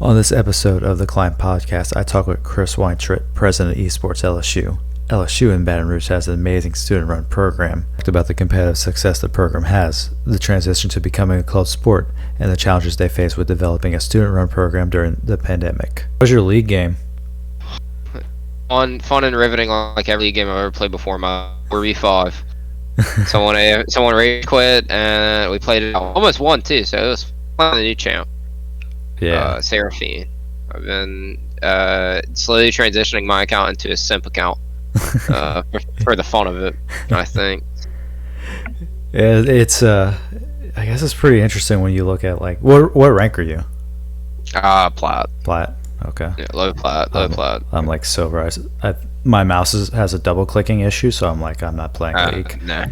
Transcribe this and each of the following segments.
On this episode of the Climb Podcast, I talk with Chris Weintritt, president of Esports LSU. LSU in Baton Rouge has an amazing student-run program. Talked about the competitive success the program has, the transition to becoming a club sport, and the challenges they face with developing a student-run program during the pandemic. What was your league game? Fun and riveting, like every league game I've ever played before. My 4v5. someone rage quit, and we played it out. Almost won too, so it was fun. The new champ. Yeah. Seraphine. I've been slowly transitioning my account into a simp account for the fun of it, I think. Yeah, it's I guess it's pretty interesting when you look at like what rank are you? Plat. Plat. Okay. Yeah, low plat. I'm like silver. My mouse has a double clicking issue, so I'm not playing league. No.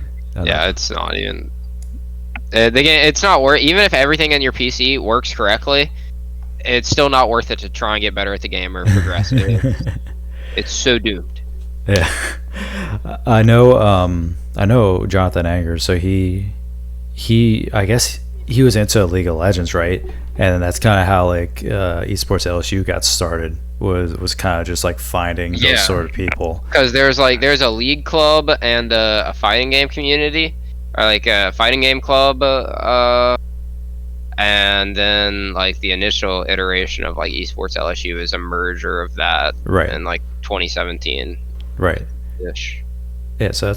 Yeah, it's not even. The game, it's not worth. Even if everything in your PC works correctly, it's still not worth it to try and get better at the game or progress. It's so doomed. Yeah, I know Jonathan Angers. So he I guess he was into League of Legends, right? And that's kind of how like Esports LSU got started. Was kind of just like finding those sort of people. Because there's a league club and a fighting game community, or like a fighting game club, and then like the initial iteration of like Esports LSU is a merger of that, right? In like 2017, right? Ish. Yeah, so I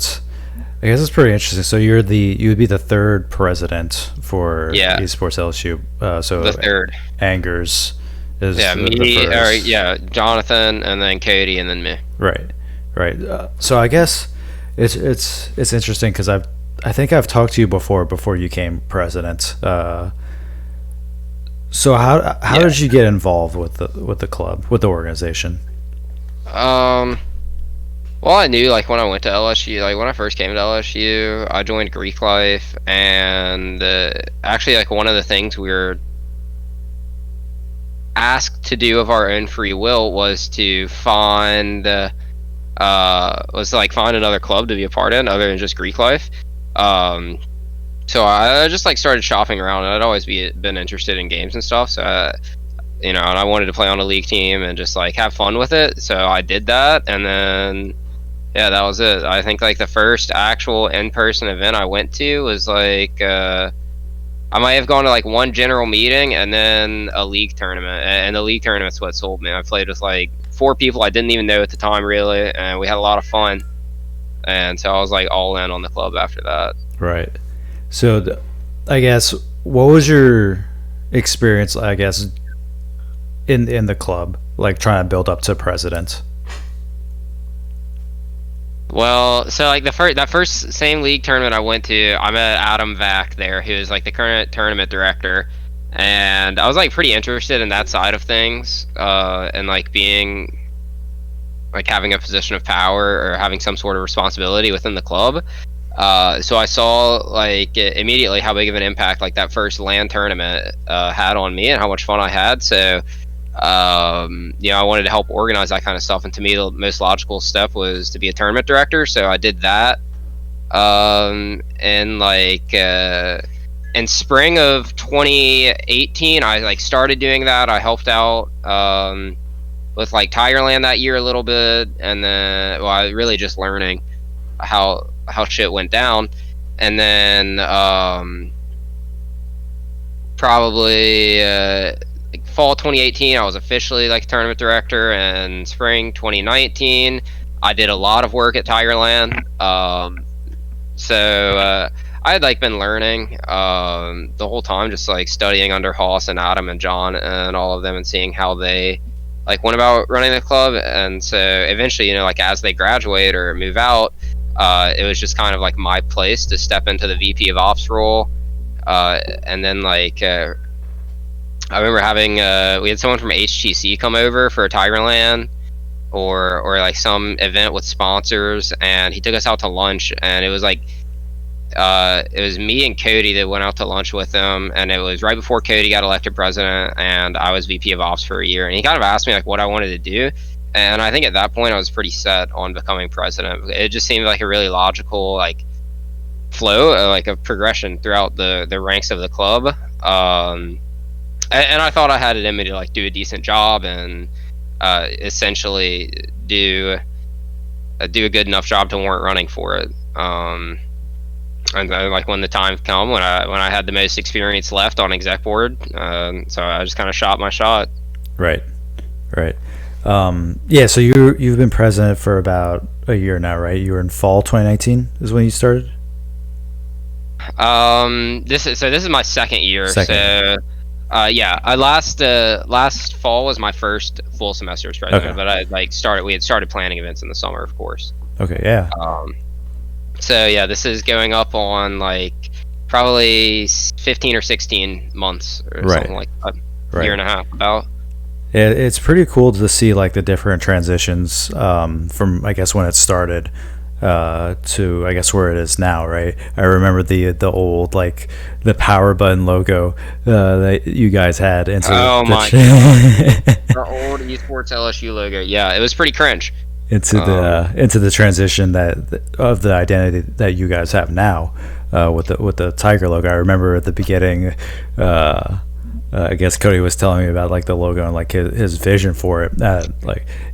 guess it's pretty interesting. So you would be the third president for Esports LSU. So the third. Angers is me, or Jonathan, and then Cody, and then me. Right. So I guess it's interesting because I think I've talked to you before you became president. So how did you get involved with the club, with the organization? Well, I knew like when I went to LSU, like when I first came to LSU, I joined Greek Life, and actually like one of the things we were asked to do of our own free will was to find another club to be a part in other than just Greek Life. So I just like started shopping around, and I'd always been interested in games and stuff. So and I wanted to play on a league team and just like have fun with it. So I did that, and then that was it. I think like the first actual in-person event I went to was like I might have gone to like one general meeting and then a league tournament, and the league tournament's what sold me. I played with like 4 people I didn't even know at the time really, and we had a lot of fun, and so I was like all in on the club after that. Right. So I guess what was your experience, I guess, in the club, like trying to build up to president? Well, so like that first same league tournament I went to, I met Adam Vack there, who's like the current tournament director, and I was like pretty interested in that side of things, and like being like having a position of power or having some sort of responsibility within the club. So I saw like immediately how big of an impact like that first LAN tournament had on me and how much fun I had. So I wanted to help organize that kind of stuff, and to me the most logical step was to be a tournament director. So I did that, and like in spring of 2018 I like started doing that. I helped out with like Tigerland that year a little bit, and then I really just learning how shit went down. And then probably like fall 2018 I was officially like tournament director, and spring 2019 I did a lot of work at Tigerland. So I had like been learning the whole time, just like studying under Hoss and Adam and John and all of them, and seeing how they like went about running the club. And so eventually, like as they graduate or move out, it was just kind of like my place to step into the VP of Ops role. And then like I remember having we had someone from HTC come over for a Tigerland or like some event with sponsors, and he took us out to lunch, and it was like it was me and Cody that went out to lunch with him, and it was right before Cody got elected president, and I was VP of Ops for a year, and he kind of asked me like what I wanted to do. And I think at that point I was pretty set on becoming president. It just seemed like a really logical like flow, like a progression throughout the ranks of the club. and I thought I had it in me to like do a decent job and essentially do a good enough job to warrant running for it. And then, like when the time come when I had the most experience left on exec board, so I just kind of shot my shot. Right. Yeah. So you've been president for about a year now, right? You were in fall 2019 is when you started. This is my second year. So, yeah, I last fall was my first full semester as president, Okay. but we had started planning events in the summer, of course. Okay. Yeah. So yeah, this is going up on like probably 15 or 16 months or something like that. Year and a half about. It's pretty cool to see like the different transitions from I guess when it started to I guess where it is now, right? I remember the old like the power button logo that you guys had into my god, the old Esports LSU logo. Yeah, it was pretty cringe. Into the transition of the identity that you guys have now with the tiger logo. I remember at the beginning. I guess Cody was telling me about like the logo and like his vision for it.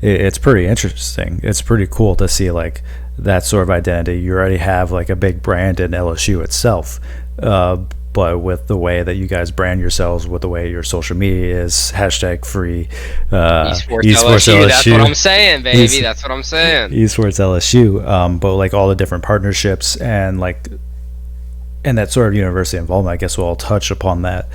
It's pretty interesting. It's pretty cool to see like that sort of identity. You already have like a big brand in LSU itself, but with the way that you guys brand yourselves, with the way your social media is #free Esports LSU. That's what I'm saying, baby. That's what I'm saying. Esports LSU. But like all the different partnerships and that sort of university involvement. I guess we'll all touch upon that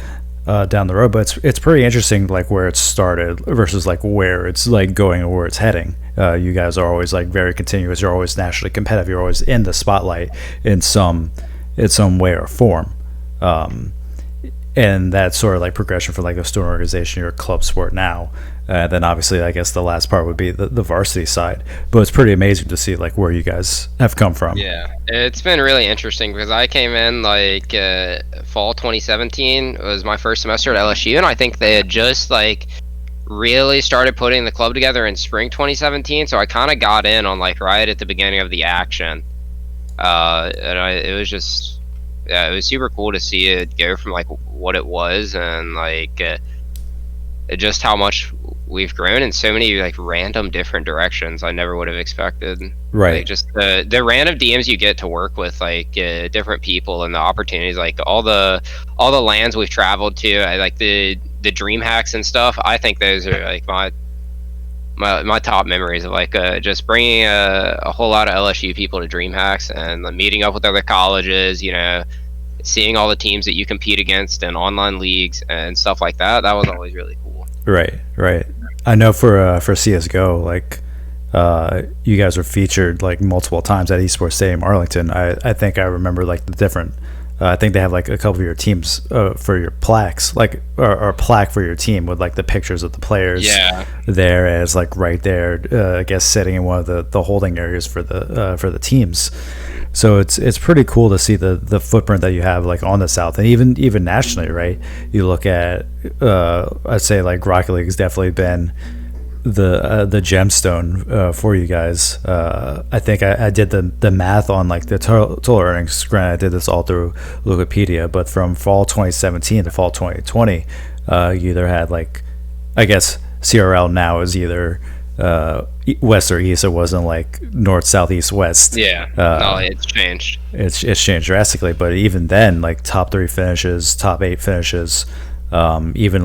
down the road, but it's pretty interesting like where it started versus like where it's like going or where it's heading. You guys are always like very continuous. You're always nationally competitive. You're always in the spotlight in some way or form. And that sort of like progression for like a student organization or a club sport now. Then obviously I guess the last part would be the varsity side, but it's pretty amazing to see like where you guys have come from. Yeah, it's been really interesting because I came in like fall 2017 was my first semester at LSU, and I think they had just like really started putting the club together in spring 2017, so I kind of got in on like right at the beginning of the action. It was just, yeah, it was super cool to see it go from like what it was and like just how much we've grown in so many like random different directions I never would have expected. Right. Like, just the random DMs you get to work with like different people and the opportunities, like all the lands we've traveled to, like the dream hacks and stuff. I think those are like my top memories of like just bringing a whole lot of LSU people to dream hacks and meeting up with other colleges, you know, seeing all the teams that you compete against in online leagues and stuff like that. That was always really cool. Right. I know for CS:GO, like you guys were featured like multiple times at Esports Stadium Arlington. I think I remember like the different. I think they have like a couple of your teams for your plaques, like or a plaque for your team with like the pictures of the players. Yeah. There as like right there, I guess sitting in one of the holding areas for the teams. So it's pretty cool to see the footprint that you have like on the South and even nationally, right? You look at I'd say like Rocket League has definitely been the gemstone for you guys. I think I did the math on like the total earnings. Granted, I did this all through Wikipedia, but from fall 2017 to fall 2020, you either had like, I guess CRL now is either west or east. It wasn't like north, south, east, west. Yeah, no, it's changed. It's changed drastically, but even then, like top 3 finishes, top 8 finishes, even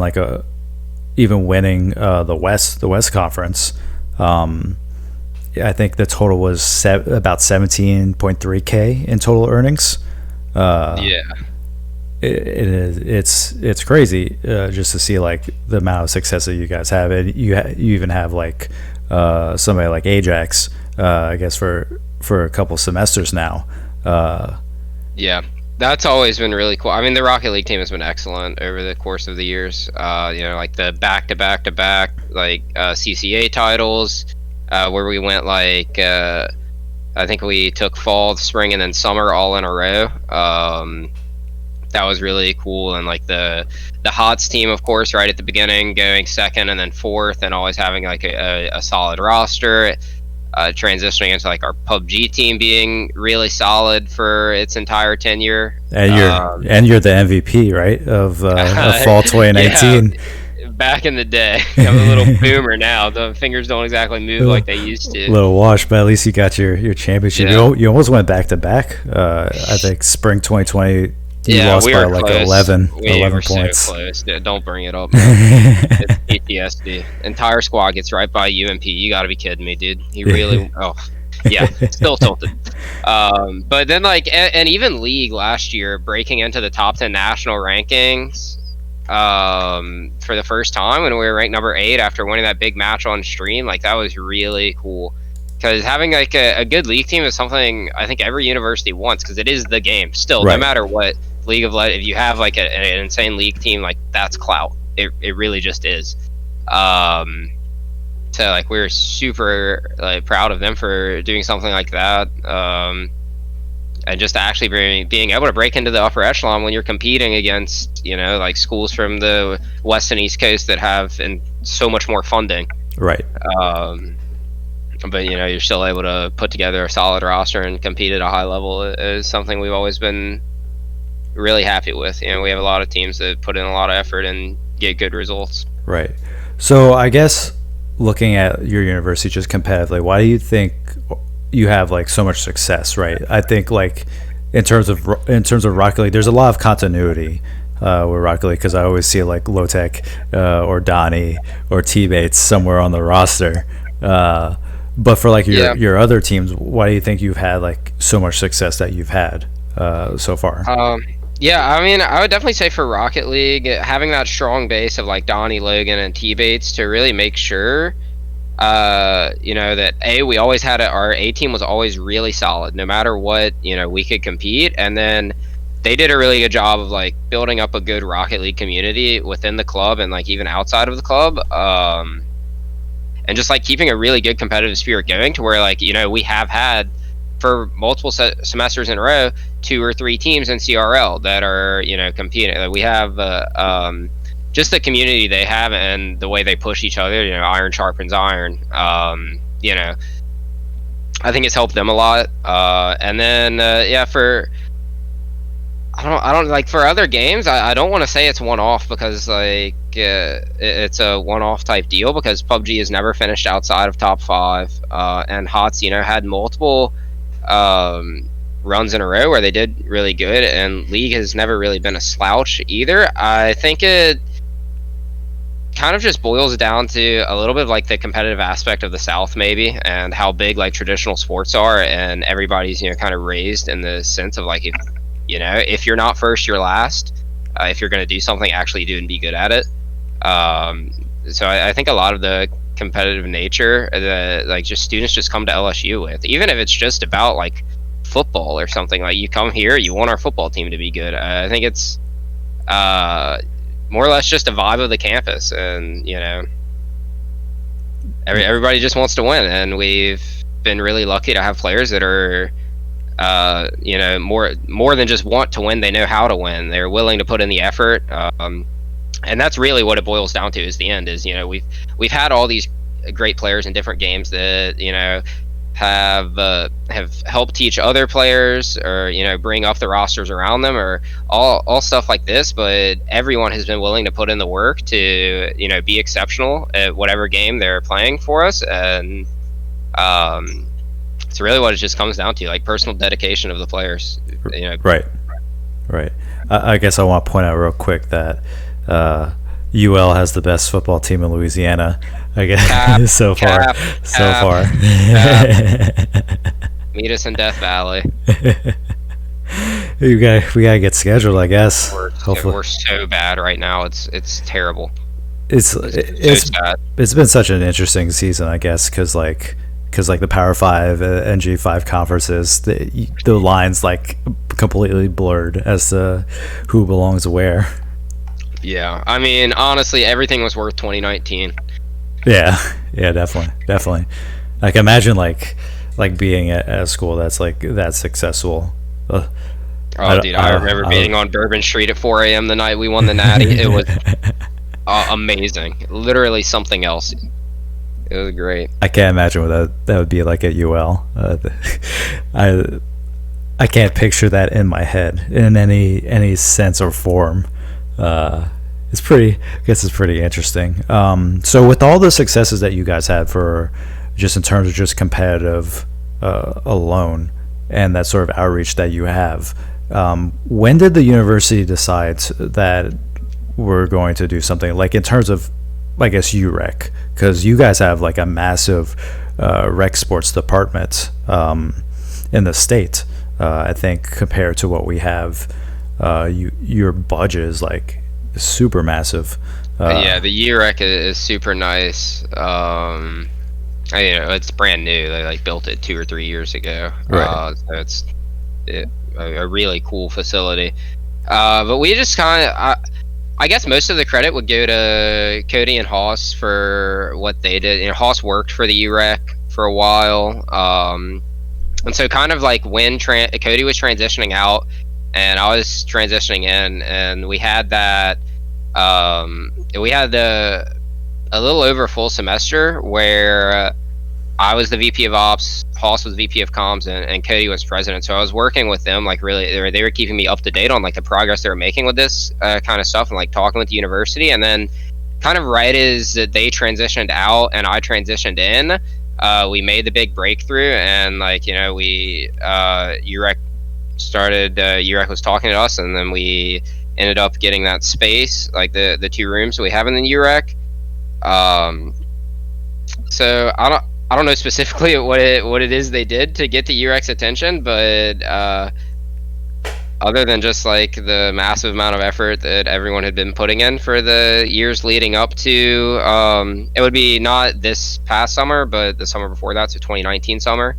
winning the West Conference. I think the total was about 17.3K in total earnings. Yeah. It's crazy just to see like the amount of success that you guys have. And you even have like somebody like Ajax, I guess for a couple semesters now. Yeah, that's always been really cool. I mean, the Rocket League team has been excellent over the course of the years. You know, like the back-to-back like CCA titles, where we went like I think we took fall, spring, and then summer all in a row. That was really cool. And like the HOTS team, of course, right at the beginning, going second and then fourth, and always having like a solid roster. transitioning into like our PUBG team being really solid for its entire tenure. And you're the MVP, right, of fall 2019. Yeah, back in the day. I'm a little boomer now. The fingers don't exactly move like they used to. A little wash, but at least you got your championship. Yeah. You almost went back to back. I think spring 2020. You lost we by were like close. 11 We were points. So close. Don't bring it up, man. It's PTSD. Entire squad gets right by UMP. You got to be kidding me, dude. He really. Oh, yeah. Still tilted. But then and even league last year, breaking into the top 10 national rankings. For the first time when we were ranked number 8 after winning that big match on stream, like that was really cool. Because having like a good league team is something I think every university wants, because it is the game still, right. No matter what. League of Legends, if you have like an insane league team, like that's clout. It really just is. So like we're super like proud of them for doing something like that. And just actually being able to break into the upper echelon when you're competing against, like schools from the West and East Coast that have so much more funding. Right. But you're still able to put together a solid roster and compete at a high level is something we've always been really happy with. We have a lot of teams that put in a lot of effort and get good results. Right. So I guess looking at your university just competitively, why do you think you have like so much success? Right. I think like in terms of Rocket League, there's a lot of continuity with Rocket League, because I always see like Lowtech or Donnie or T-Bates somewhere on the roster. But for like your other teams, why do you think you've had like so much success that you've had so far? Yeah, I mean, I would definitely say for Rocket League, having that strong base of like Donnie, Logan, and T-Bates to really make sure, that we always had our A team was always really solid, no matter what, we could compete. And then they did a really good job of like building up a good Rocket League community within the club and like even outside of the club. And just like keeping a really good competitive spirit going to where like, we have had for multiple semesters in a row 2 or 3 teams in CRL that are competing. Like we have just the community they have and the way they push each other. Iron sharpens iron. I think it's helped them a lot. And then for I don't like for other games. I don't want to say it's one-off, because like it's a one-off type deal, because PUBG has never finished outside of top 5, and HOTS had multiple runs in a row where they did really good, and League has never really been a slouch either. I think it kind of just boils down to a little bit of like the competitive aspect of the South maybe, and how big like traditional sports are, and everybody's kind of raised in the sense of like if you're not first, you're last. If you're going to do something, actually do and be good at it. So I think a lot of the competitive nature that like just students just come to LSU with, even if it's just about like football or something, like you come here, you want our football team to be good. I think it's more or less just a vibe of the campus, and everybody just wants to win, and we've been really lucky to have players that are more than just want to win. They know how to win. They're willing to put in the effort. And that's really what it boils down to. Is the end is we've had all these great players in different games that have helped teach other players, or bring up the rosters around them, or all stuff like this. But everyone has been willing to put in the work to be exceptional at whatever game they're playing for us, and it's really what it just comes down to, like personal dedication of the players. Right. I guess I want to point out real quick that UL has the best football team in Louisiana, I guess. so far. Meet us in Death Valley. we gotta get scheduled, I guess. We're so bad right now. It's terrible. It's been such an interesting season, I guess, because the Power 5 and G5 conferences, the lines like completely blurred as to who belongs where. Yeah, I mean, honestly, everything was worth 2019. Yeah, definitely. Like imagine like being at a school that's like that successful. I remember being on Bourbon Street at 4 a.m. the night we won the Natty. It was amazing, literally something else. It was great. I can't imagine what that would be like at UL. I I can't picture that in my head in any sense or form. It's pretty. I guess it's pretty interesting. So with all the successes that you guys had for just in terms of just competitive alone and that sort of outreach that you have, when did the university decide that we're going to do something like in terms of, I guess, UREC, because you guys have like a massive rec sports department in the state. I think compared to what we have, your budget is like super massive. Yeah, the UREC is super nice. It's brand new. They like built it 2 or 3 years ago. Right. So it's a really cool facility. But we just kind of, I guess most of the credit would go to Cody and Haas for what they did. Haas worked for the UREC for a while. And so kind of like when Cody was transitioning out and I was transitioning in, and we had that, we had a little over a full semester where I was the VP of Ops, Haas was VP of Comms, and Cody was president. So I was working with them, like really, they were keeping me up to date on like the progress they were making with this kind of stuff, and like talking with the university. And then kind of right as they transitioned out and I transitioned in, we made the big breakthrough, and like we UREC started. UREC was talking to us, and then we ended up getting that space, like the 2 rooms we have in the UREC. So I don't know specifically what it is they did to get the UREC's attention, but other than just like the massive amount of effort that everyone had been putting in for the years leading up to, it would be not this past summer, but the summer before that, so 2019 summer,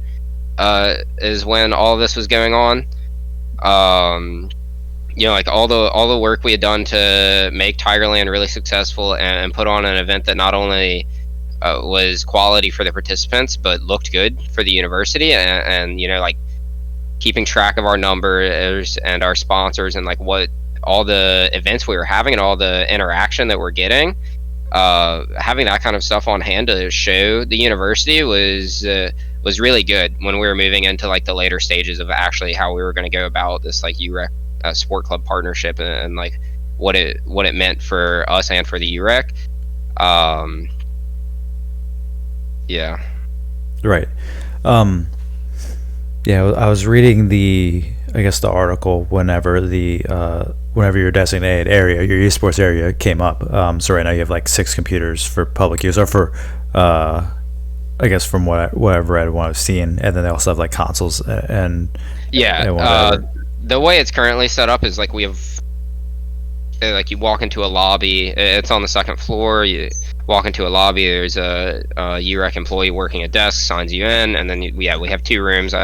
is when all this was going on. Like all the work we had done to make Tigerland really successful and put on an event that not only was quality for the participants but looked good for the university, and like keeping track of our numbers and our sponsors and like what all the events we were having and all the interaction that we're getting, having that kind of stuff on hand to show the university was really good when we were moving into like the later stages of actually how we were going to go about this like UREC sport club partnership, and like what it meant for us and for the UREC. Yeah. Right. Yeah, I was reading the article whenever your designated area, your esports area came up. So right now you have like 6 computers for public use, or for I guess from whatever I've seen, and then they also have like consoles and the way it's currently set up is like we have like you walk into a lobby. It's on the 2nd floor. You walk into a lobby. There's a UREC employee working a desk, signs you in, and then we have 2 rooms.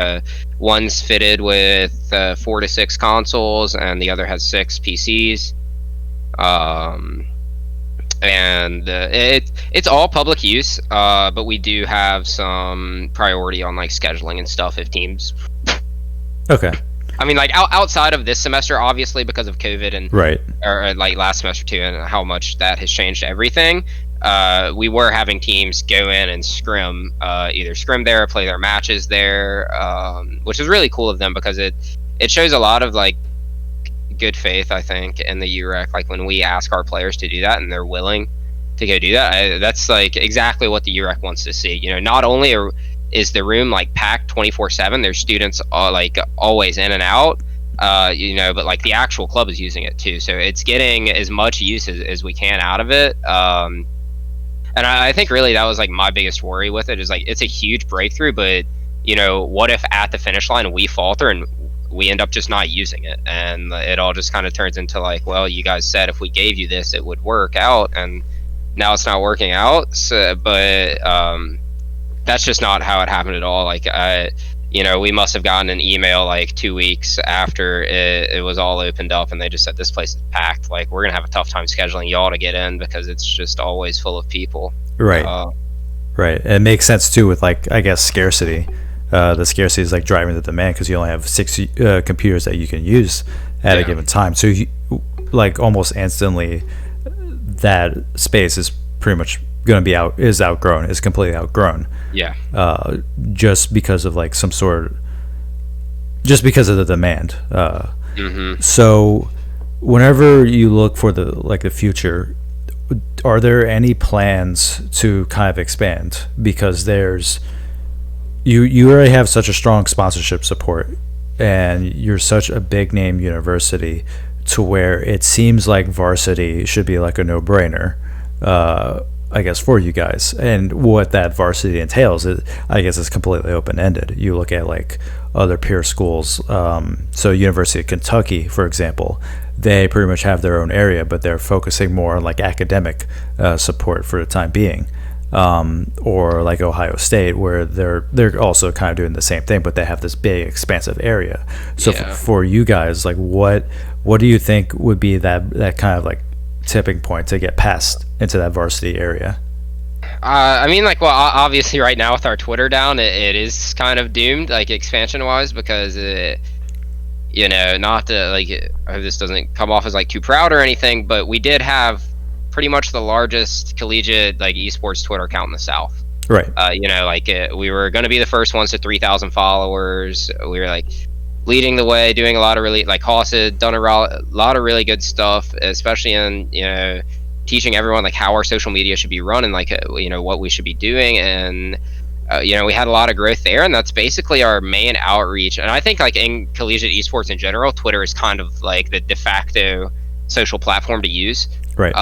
One's fitted with 4 to 6 consoles, and the other has 6 PCs. And it's all public use, but we do have some priority on like scheduling and stuff if teams. Okay. I mean, like outside of this semester, obviously because of COVID and right, or like last semester too, and how much that has changed everything. We were having teams go in and scrim, either scrim there or play their matches there, which is really cool of them because it shows a lot of like good faith, I think, in the UREC. Like when we ask our players to do that and they're willing to go do that, that's like exactly what the UREC wants to see. Not only is the room like packed 24/7, there's students like always in and out, but like the actual club is using it too, so it's getting as much use as we can out of it. And I think really that was like my biggest worry with it, is like it's a huge breakthrough, but what if at the finish line we falter and we end up just not using it, and it all just kind of turns into like, well, you guys said if we gave you this it would work out, and now it's not working out. So, but that's just not how it happened at all. Like we must have gotten an email like 2 weeks after it was all opened up, and they just said this place is packed. Like we're gonna have a tough time scheduling y'all to get in because it's just always full of people. Right. Right. It makes sense too with like, I guess, scarcity. The scarcity is like driving the demand because you only have 6 computers that you can use at a given time. So you, like almost instantly, that space is pretty much going to be is completely outgrown. Yeah. Just because of like just because of the demand. So whenever you look for the future, are there any plans to kind of expand? Because you already have such a strong sponsorship support, and you're such a big name university to where it seems like varsity should be like a no-brainer, I guess, for you guys. And what that varsity entails, I guess, is completely open-ended. You look at like other peer schools, so University of Kentucky, for example, they pretty much have their own area, but they're focusing more on like academic support for the time being. Or like Ohio State, where they're also kind of doing the same thing, but they have this big expansive area. So for you guys, like what do you think would be that kind of like tipping point to get past into that varsity area? I mean, like, well, obviously right now with our Twitter down, it is kind of doomed, like, expansion wise, because not to like, I hope this doesn't come off as like too proud or anything, but we did have pretty much the largest collegiate like esports Twitter account in the South. Right. We were going to be the first ones to 3,000 followers. We were like leading the way, doing a lot of really, like, Haas had done a lot of really good stuff, especially in teaching everyone like how our social media should be run and like what we should be doing. And we had a lot of growth there, and that's basically our main outreach. And I think like in collegiate esports in general, Twitter is kind of like the de facto social platform to use. Right.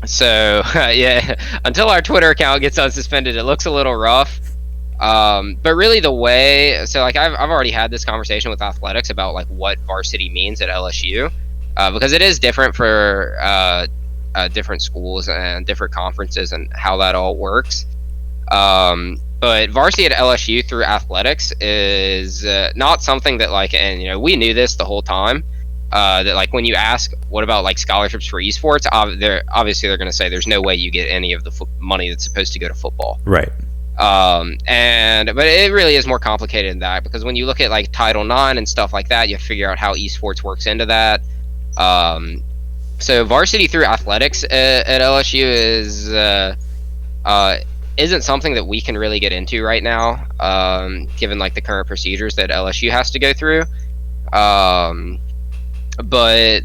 So until our Twitter account gets unsuspended, it looks a little rough. But really I've already had this conversation with athletics about like what varsity means at LSU, because it is different for different schools and different conferences and how that all works. But varsity at LSU through athletics is not something that like, and we knew this the whole time, that like when you ask what about like scholarships for esports, they're going to say there's no way you get any of the money that's supposed to go to football. Right. But it really is more complicated than that, because when you look at like Title IX and stuff like that, you have to figure out how esports works into that. So varsity through athletics at LSU isn't something that we can really get into right now, given like the current procedures that LSU has to go through. But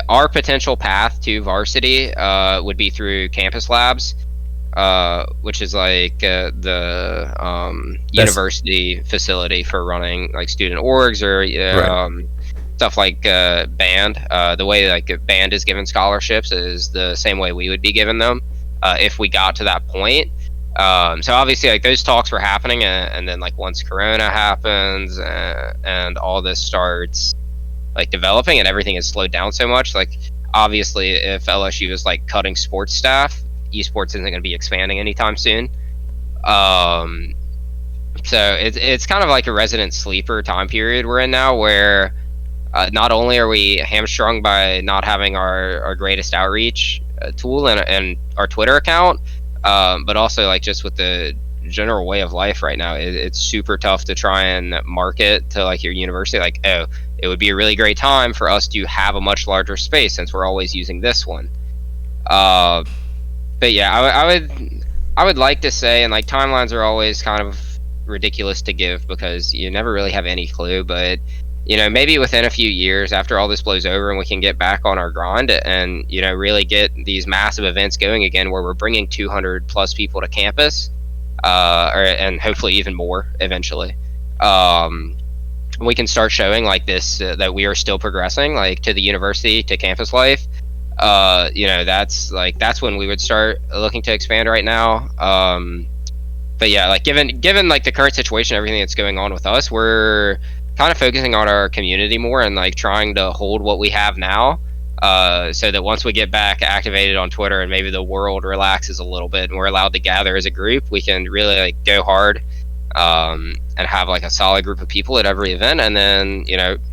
our potential path to varsity would be through campus labs, which is like the university facility for running like student orgs or stuff like band. The way like band is given scholarships is the same way we would be given them if we got to that point. So obviously like those talks were happening, and then like once Corona happens and all this starts like developing and everything is slowed down so much, like obviously if LSU is like cutting sports staff, esports isn't going to be expanding anytime soon. So it's kind of like a resident sleeper time period we're in now, where not only are we hamstrung by not having our greatest outreach tool and our Twitter account, but also like just with the general way of life right now, it's super tough to try and market to like your university like, oh, it would be a really great time for us to have a much larger space since we're always using this one. But yeah, I would like to say, and like timelines are always kind of ridiculous to give because you never really have any clue, but maybe within a few years after all this blows over and we can get back on our grind and really get these massive events going again, where we're bringing 200 plus people to campus, and hopefully even more eventually. We can start showing like this, that we are still progressing like to the university, to campus life. That's when we would start looking to expand right now. But yeah, like given like the current situation, everything that's going on with us, we're kind of focusing on our community more and like trying to hold what we have now, so that once we get back activated on Twitter and maybe the world relaxes a little bit and we're allowed to gather as a group, we can really like go hard, and have like a solid group of people at every event, and then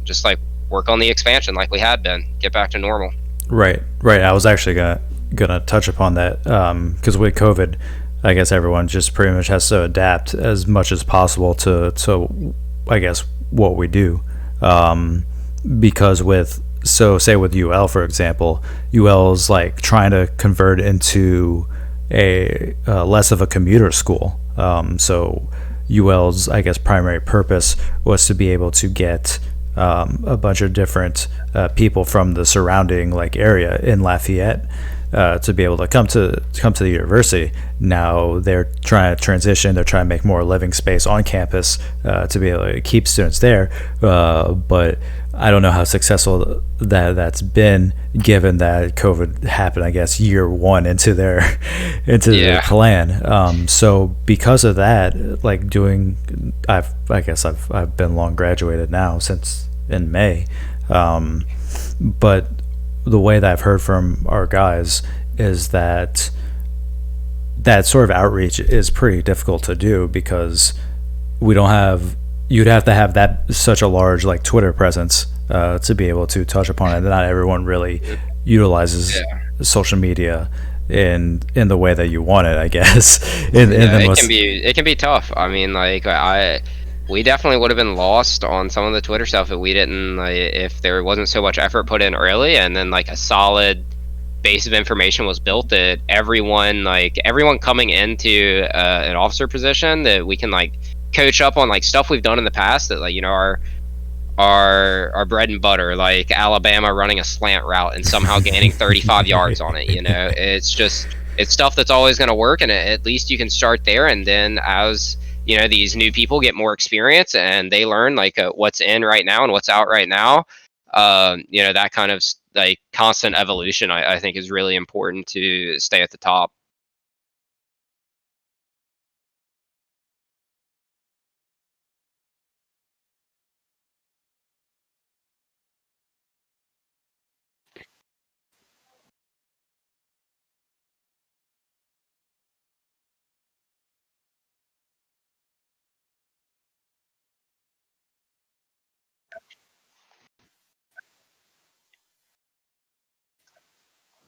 just like work on the expansion like we had been, get back to normal. Right. I was actually gonna touch upon that, because with COVID, I guess everyone just pretty much has to adapt as much as possible to I guess what we do, because with so say with UL, for example, UL's like trying to convert into a less of a commuter school. So UL's, I guess, primary purpose was to be able to get a bunch of different people from the surrounding like area in Lafayette to be able to come to the university. Now they're trying to transition. They're trying to make more living space on campus to be able to keep students there. But I don't know how successful that's been, given that COVID happened, I guess, year one into their their plan. So because of that, like I've been long graduated now since in May, but the way that I've heard from our guys is that sort of outreach is pretty difficult to do because we don't have you'd have to have that such a large like Twitter presence to be able to touch upon it. Not everyone really utilizes social media in the way that you want it, I guess. It can be tough. I mean, like we definitely would have been lost on some of the Twitter stuff if we didn't, like, if there wasn't so much effort put in early, and then like a solid base of information was built that everyone coming into an officer position, that we can like coach up on like stuff we've done in the past, that like, you know, our bread and butter, like Alabama running a slant route and somehow gaining 35 yards on it. You know, it's stuff that's always going to work, and at least you can start there. And then as you know, these new people get more experience and they learn like what's in right now and what's out right now. You know, that kind of like constant evolution, I think, is really important to stay at the top.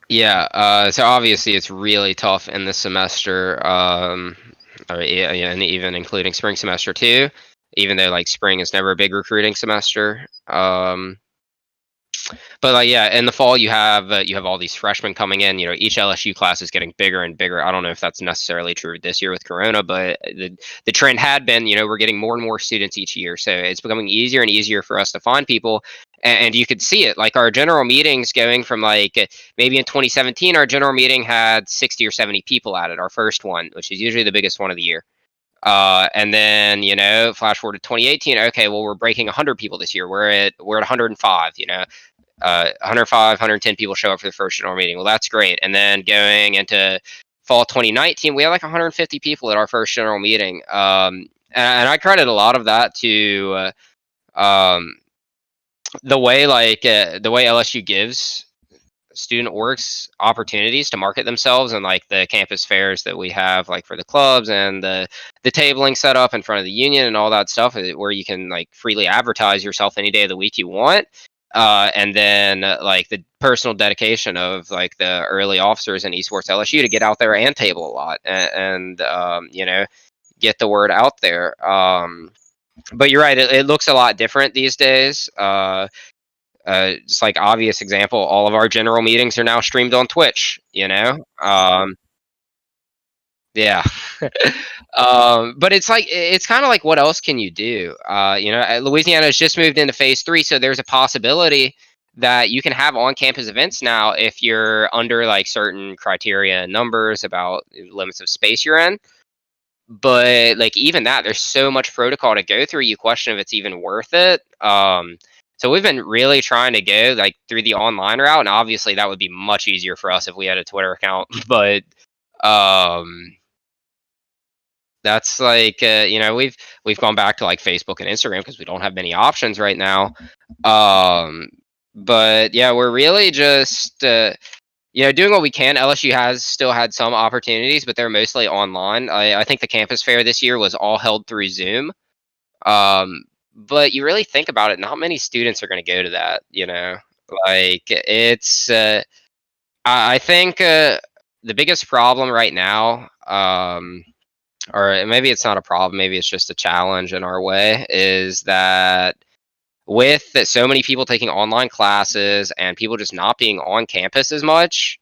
Yeah, so obviously it's really tough in this semester, and even including spring semester too, even though like spring is never a big recruiting semester. But like, yeah, in the fall you have all these freshmen coming in. You know, each LSU class is getting bigger and bigger. I don't know if that's necessarily true this year with Corona, but the trend had been, you know, we're getting more and more students each year, so it's becoming easier and easier for us to find people. And you could see it, like our general meetings going from like maybe in 2017, our general meeting had 60 or 70 people at it, our first one, which is usually the biggest one of the year. And then, you know, flash forward to 2018. Okay, well, we're breaking 100 people this year. We're at 105. You know, 105, 110 people show up for the first general meeting. Well, that's great. And then going into fall 2019, we had like 150 people at our first general meeting. And I credit a lot of that to the way the way LSU gives student works opportunities to market themselves, and like the campus fairs that we have like for the clubs, and the tabling set up in front of the union and all that stuff, where you can like freely advertise yourself any day of the week you want. And then like the personal dedication of like the early officers in Esports LSU to get out there and table a lot, and you know, get the word out there. But you're right, it looks a lot different these days. Just like obvious example, all of our general meetings are now streamed on Twitch. You know, yeah. But it's like it's kind of like, what else can you do? You know, Louisiana has just moved into phase 3, so there's a possibility that you can have on-campus events now if you're under like certain criteria and numbers about limits of space you're in. But like even that, there's so much protocol to go through. You question if it's even worth it. So we've been really trying to go like through the online route, and obviously that would be much easier for us if we had a Twitter account. But um, that's like you know, we've gone back to like Facebook and Instagram because we don't have many options right now. Um, but yeah, we're really just you know, doing what we can. LSU has still had some opportunities, but they're mostly online. I think the campus fair this year was all held through Zoom. But you really think about it, not many students are going to go to that. You know, like it's. I think the biggest problem right now, or maybe it's not a problem, maybe it's just a challenge in our way, is that with so many people taking online classes and people just not being on campus as much,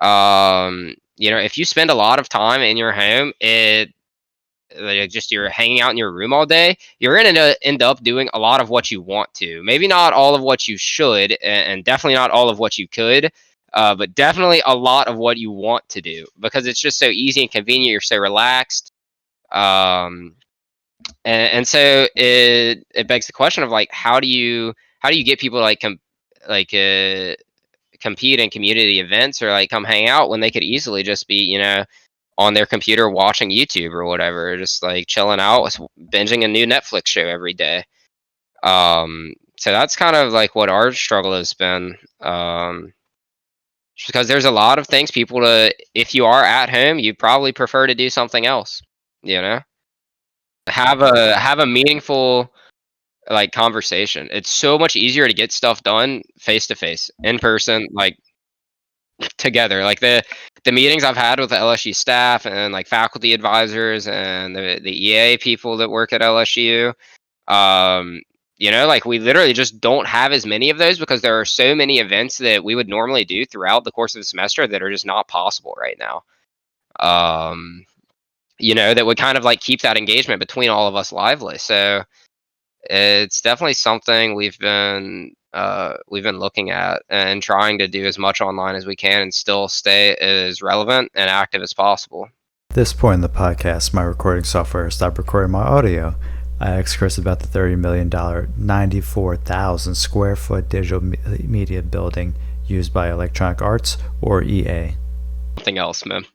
if you spend a lot of time in your home, just you're hanging out in your room all day, you're going to end up doing a lot of what you want to. Maybe not all of what you should, and definitely not all of what you could, but definitely a lot of what you want to do because it's just so easy and convenient. You're so relaxed. Um, and so it begs the question of like how do you get people to like compete in community events or like come hang out when they could easily just be on their computer watching YouTube or whatever, just like chilling out, binging a new Netflix show every day. So that's kind of like what our struggle has been. Just because there's a lot of things if you are at home, you probably prefer to do something else. You know, have a meaningful like conversation. It's so much easier to get stuff done face to face, in person, like together. Like the meetings I've had with the LSU staff and like faculty advisors and the EA people that work at LSU. Um, like we literally just don't have as many of those because there are so many events that we would normally do throughout the course of the semester that are just not possible right now. Um, that would kind of like keep that engagement between all of us lively. So it's definitely something we've been looking at and trying to do as much online as we can and still stay as relevant and active as possible. At this point in the podcast, my recording software stopped recording my audio. I asked Chris about the $30 million, 94,000 square foot digital media building used by Electronic Arts or EA. Something else, man.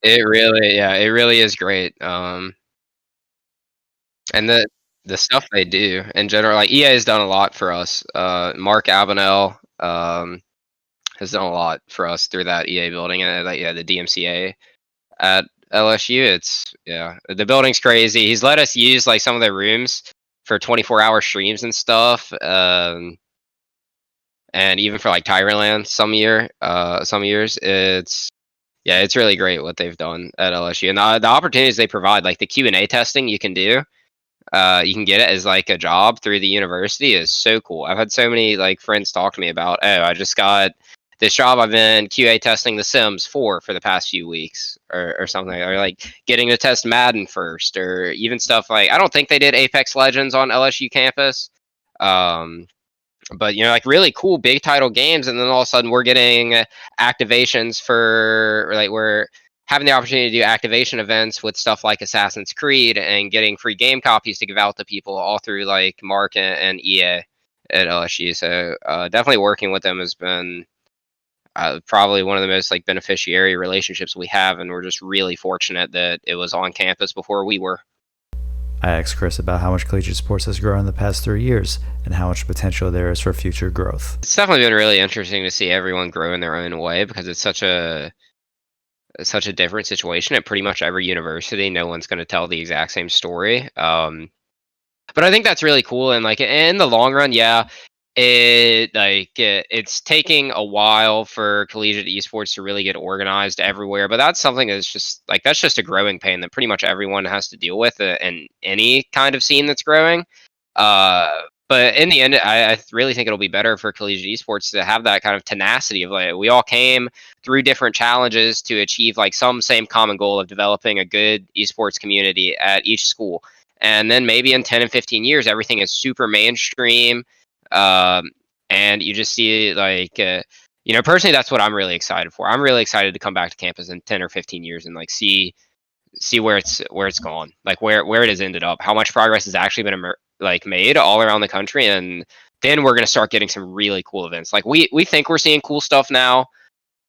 It really is great. And the stuff they do in general, like EA has done a lot for us. Mark Avenell has done a lot for us through that EA building and the DMCA at LSU. The building's crazy. He's let us use like some of the rooms for 24-hour streams and stuff. And even for like Tigerland some years, it's really great what they've done at LSU and the opportunities they provide, like the Q&A testing you can do. You can get it as like a job through the university is so cool. I've had so many like friends talk to me about, oh, I just got this job. I've been QA testing The Sims 4 for the past few weeks or something, or like getting to test Madden first, or even stuff like I don't think they did Apex Legends on LSU campus. But like really cool big title games, and then all of a sudden we're getting activations for like we're having the opportunity to do activation events with stuff like Assassin's Creed and getting free game copies to give out to people all through like Mark and EA at LSU. So definitely working with them has been probably one of the most like beneficiary relationships we have, and we're just really fortunate that it was on campus before we were. I asked Chris about how much collegiate sports has grown in the past 3 years and how much potential there is for future growth. It's definitely been really interesting to see everyone grow in their own way because it's such a different situation at pretty much every university. No one's going to tell the exact same story. But I think that's really cool. And like in the long run, it's taking a while for collegiate esports to really get organized everywhere. But that's something that's just a growing pain that pretty much everyone has to deal with in any kind of scene that's growing. But in the end, I really think it'll be better for collegiate esports to have that kind of tenacity of like we all came through different challenges to achieve like some same common goal of developing a good esports community at each school. And then maybe in 10 and 15 years, everything is super mainstream. And you just see like, personally, that's what I'm really excited for. I'm really excited to come back to campus in 10 or 15 years and like see where it's gone, like where it has ended up, how much progress has actually been made all around the country. And then we're going to start getting some really cool events. Like we think we're seeing cool stuff now.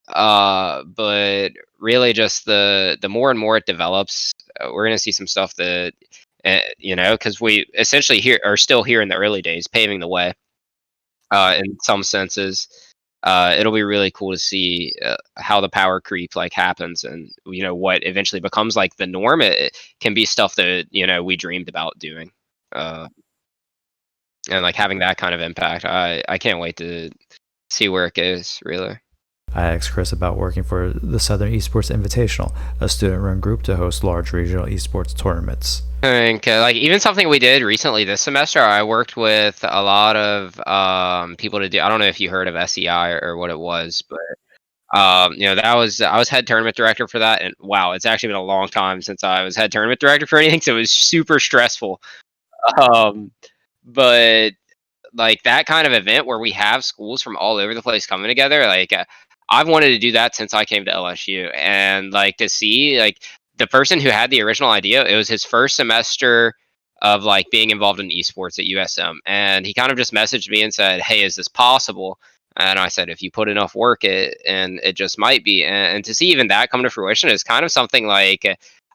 But really just the more and more it develops, we're going to see some stuff that, because we essentially are still here in the early days, paving the way, in some senses. It'll be really cool to see how the power creep like happens, and what eventually becomes like the norm. It can be stuff that we dreamed about doing, and like having that kind of impact. I can't wait to see where it goes. Really. I asked Chris about working for the Southern Esports Invitational, a student-run group to host large regional esports tournaments. I think like even something we did recently this semester, I worked with a lot of people to do. I don't know if you heard of SEI or what it was, but that was I was head tournament director for that, and wow, it's actually been a long time since I was head tournament director for anything, so it was super stressful. Um, but like that kind of event where we have schools from all over the place coming together, like I've wanted to do that since I came to LSU, and like to see like the person who had the original idea, it was his first semester of like being involved in esports at USM, and he kind of just messaged me and said, "Hey, is this possible?" And I said, "If you put enough work, it just might be." And to see even that come to fruition is kind of something like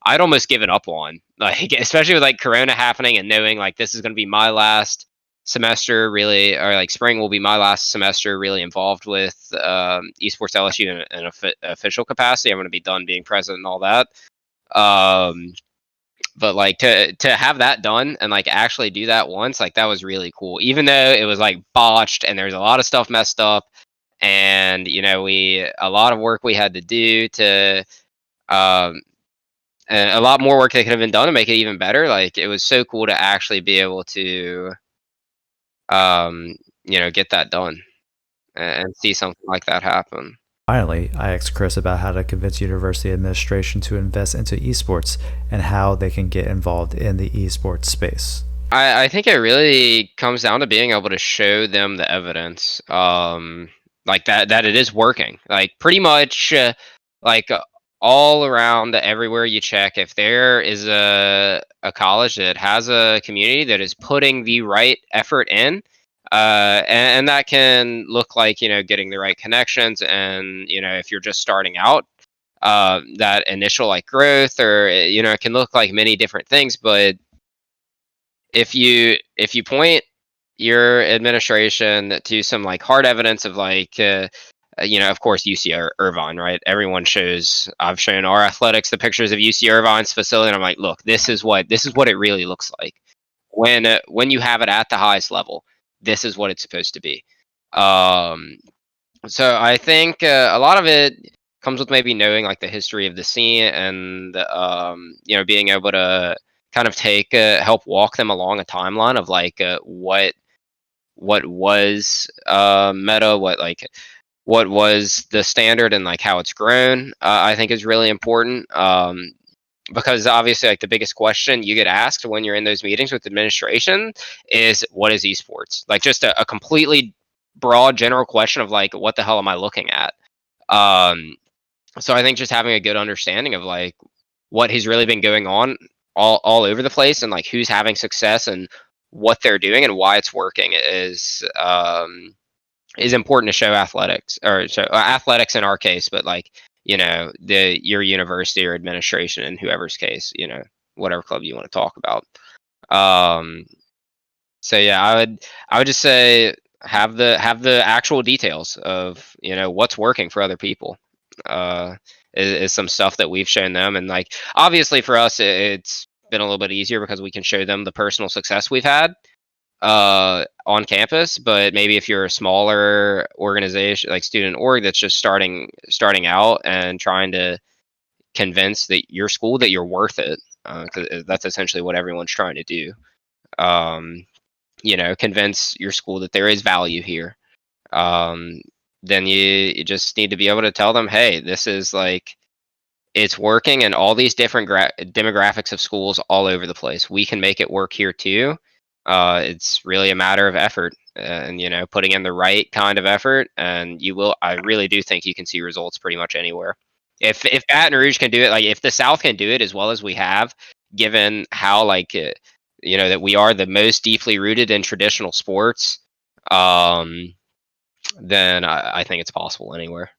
I'd almost given up on, like especially with like Corona happening and knowing like this is going to be my last semester really, or like spring will be my last semester really involved with Esports LSU in an official capacity. I'm going to be done being president and all that. Um, but like to have that done and like actually do that once, like that was really cool. Even though it was like botched and there's a lot of stuff messed up, and we a lot of work we had to do to um and a lot more work that could have been done to make it even better. Like it was so cool to actually be able to get that done and see something like that happen. Finally, I asked Chris about how to convince university administration to invest into esports and how they can get involved in the esports space. I think it really comes down to being able to show them the evidence, like that it is working. Like pretty much, like all around everywhere you check, if there is a college that has a community that is putting the right effort in, and that can look like getting the right connections, and if you're just starting out, that initial like growth, or it can look like many different things, but if you point your administration to some like hard evidence of like of course UC Irvine, right? Everyone shows. I've shown our athletics the pictures of UC Irvine's facility, and I'm like, look, this is what it really looks like when you have it at the highest level. This is what it's supposed to be. Um, so I think a lot of it comes with maybe knowing like the history of the scene, and being able to kind of take help walk them along a timeline of like what was meta, what was the standard, and like how it's grown. I think is really important, because obviously like the biggest question you get asked when you're in those meetings with administration is what is esports, like just a completely broad general question of like what the hell am I looking at. Um, so I think just having a good understanding of like what has really been going on all over the place, and like who's having success and what they're doing and why it's working is important to show athletics, or show athletics in our case, but like your university or administration in whoever's case, whatever club you want to talk about. Um so yeah, I would just say have the actual details of what's working for other people. Uh is some stuff that we've shown them, and like obviously for us it's been a little bit easier because we can show them the personal success we've had on campus. But maybe if you're a smaller organization like student org that's just starting out and trying to convince that your school that you're worth it, because that's essentially what everyone's trying to do. um Convince your school that there is value here. um then you just need to be able to tell them, hey, this is like it's working in all these different demographics of schools all over the place. We can make it work here too. It's really a matter of effort, and putting in the right kind of effort, and you will. I really do think you can see results pretty much anywhere. If Baton Rouge can do it, like if the South can do it as well as we have, given how like that we are the most deeply rooted in traditional sports, um, then I think it's possible anywhere.